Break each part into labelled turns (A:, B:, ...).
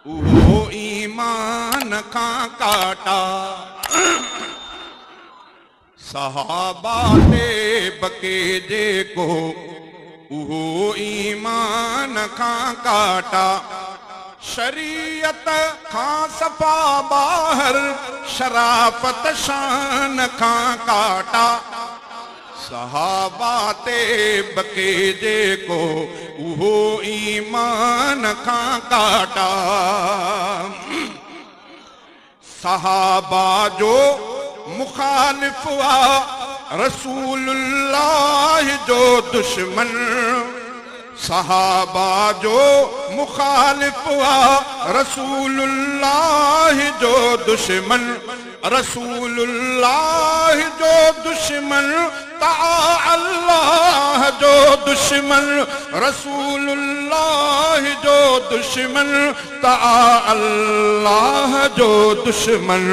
A: उहो ईमान खां काटा सहाबा ते बके जेको उहो ईमान खां काटा शरीयत खां सफ़ा ॿाहिर शराफत शान खां काटा सहाबा ते बके जेको उहो ईमान खां काटा सहाबा जो मुखालिफ आ रसूलुल्लाह जो दुश्मन सहाबा जो मुखालिफ आ रसूलुल्लाह जो दुश्मन रसूलुल्लाह जो दुश्मन ता अल्लाह जो दुश्मन रसूलुल्लाह जो दुश्मन ता अल्लाह जो दुश्मन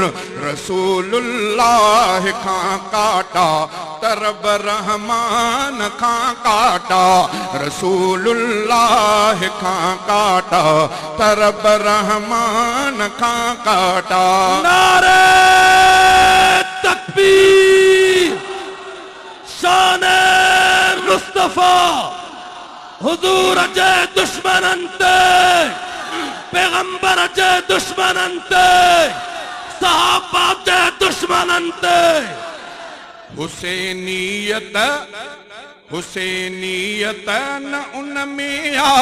A: रसूलुल्लाह खां काटा तरब रहमान खां काटा रसूलुल्लाह खां काटा तरब रहमान खां काटा
B: नारे तकबीर शान मुस्तफा हुजूर जे दुश्मनन ते पैगंबर जे दुश्मनन ते सहाबा जे दुश्मनन ते
A: हुसैनियत न उनमें आ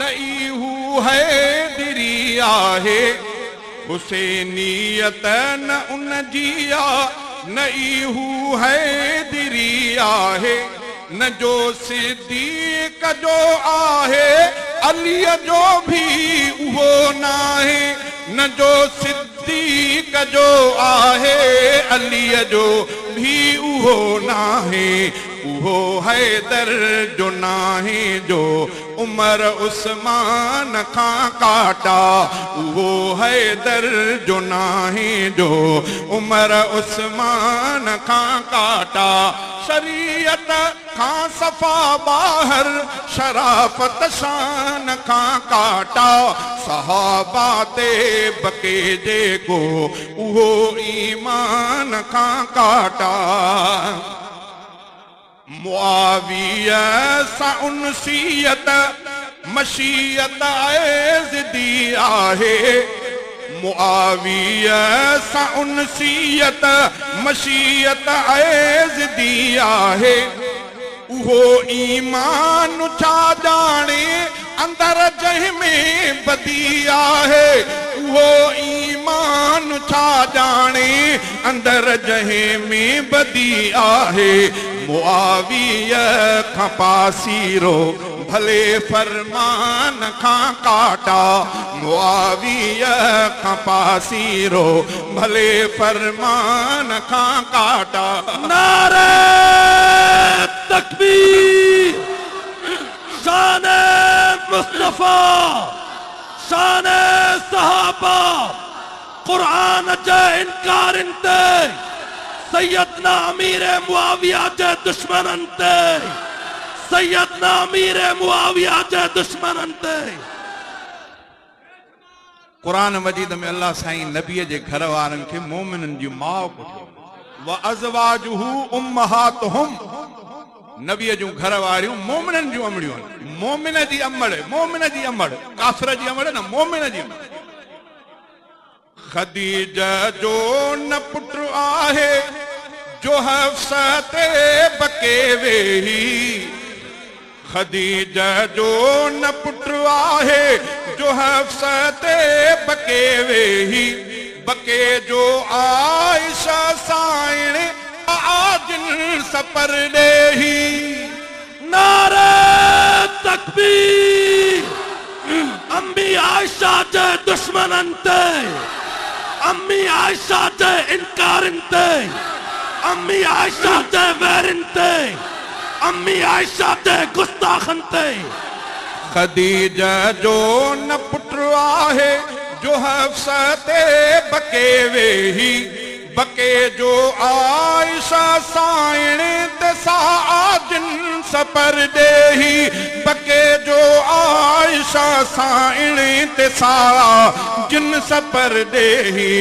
A: नई हू है दिरी आहे हुसैनियत न उन जी आ नई हू है दिरी आहे न जो सिद्दीक़ जो आहे अलीअ जो भी उहो नाहे न जो सिद्दीक़ जो आहे अलीअ जो भी उहो नाहे उहो हैदर जो नाहे जो उमर उस्मान खां काटा उहो हैदर जो नाहे जो उमर उस्मान खां काटा शरीयत खां सफ़ा ॿाहिर शराफत शान खां काटा सहाबा ते बके जेको उहो ईमान खां काटा मुआविया सां उनसीयत मशीयत ज़िदी आहे मुआविया सां उनसीयत मशीयत ज़िदी आहे उहो ईमान छा ॼाणे अंदर जंहिंमें बदी आहे उहो ईमान छा ॼाणे अंदर जंहिंमें बदी आहे मुआविया खां पासीरो भले फरमान खां काटा मुआविया खां पासीरो भले फरमान खां काटा
B: नारे तकबीर शान मुस्तफा शान सहाबा कुरान जे इनकारन ते सैयदना अमीर मुआविया जे दुश्मनन ते सैयदना अमीर मुआविया जे दुश्मनन ते
A: कुरान मजीद में अल्लाह साईं नबीअ जे घर वारनि खे मोमिननि जी माउ पुठियो व अज़वाजुहु उम्महातुहुम नबीअ जूं घर वारियूं मोमिननि जूं अमड़ियूं आहिनि मोमिन जी अमड़ काफ़िर जी अमड़ न मोमिन जी अमड़ ख़दीजा जो न पुटु आहे जो हफ्सा ते बके वेही ख़दीजा जो न पुटु आहे जो हफ्सा ते बके वेही बके जो आयशा साइण आजिन सपर ॾेही
B: नारे तकबीर अम्मी आयशा जे दुश्मनन ते अम्मी आयशा जे इनकारन ते अम्मी आयशा जे वैरन ते अम्मी आयशा जे गुस्ताखन ते
A: ख़दीजा जो न पुटु आहे जो हफ्सा ते बके वेही बके जो आयशा साइण ते साजिन सपर ॾेही बके जो आयशा साइणे ते सारा जिन सपर देही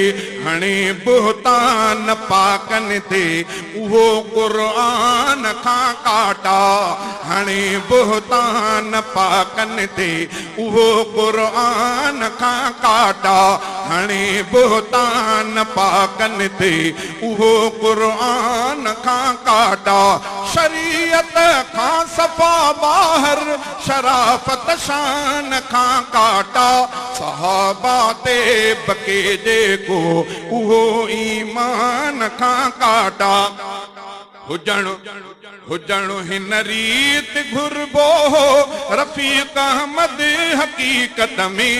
A: हणे बुहतान पाकन ते उहो क़ुरान खां काटा हणे बुहतान पाकन ते उहो क़ुरान खां काटा हणे बुहतान पाकन ते उहो क़ुरान खां काटा शरीयत खां सफ़ा ॿाहिर शराफत शान खां काटा सहाबा ते बके जेको उहो ईमान खां काटा हुजण हिन रीत घुरबो रफ़ीक अहमद हक़ीक़त में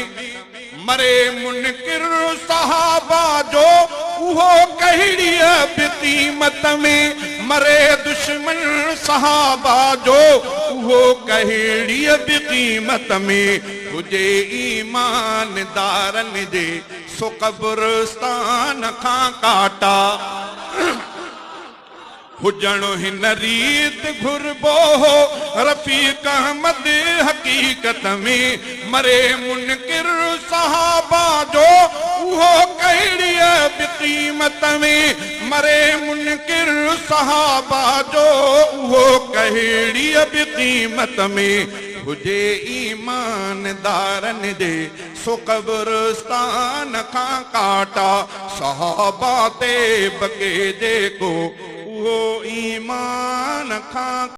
A: मरे मुनकिर सहाबा जो उहो कहिड़ी बि क़ीमत में मरे दुश्मन सहाबा जो उहो कहिड़ी बि क़ीमत में हुजे ईमानदारन जे सो क़ब्रस्तान खां काटा हुजण हिन रीत घुरबो रफ़ीक अहमद हक़ीक़त में मरे मुनकिर सहाबा जो उहो कहिड़ी बि क़ीमत में मरे मुनकिर सहाबा जो उहो कहिड़ी बि क़ीमत में हुजे ईमानदारन जे सो क़ब्रस्तान खां काटा सहाबा ते बके जेको उहो ईमान खां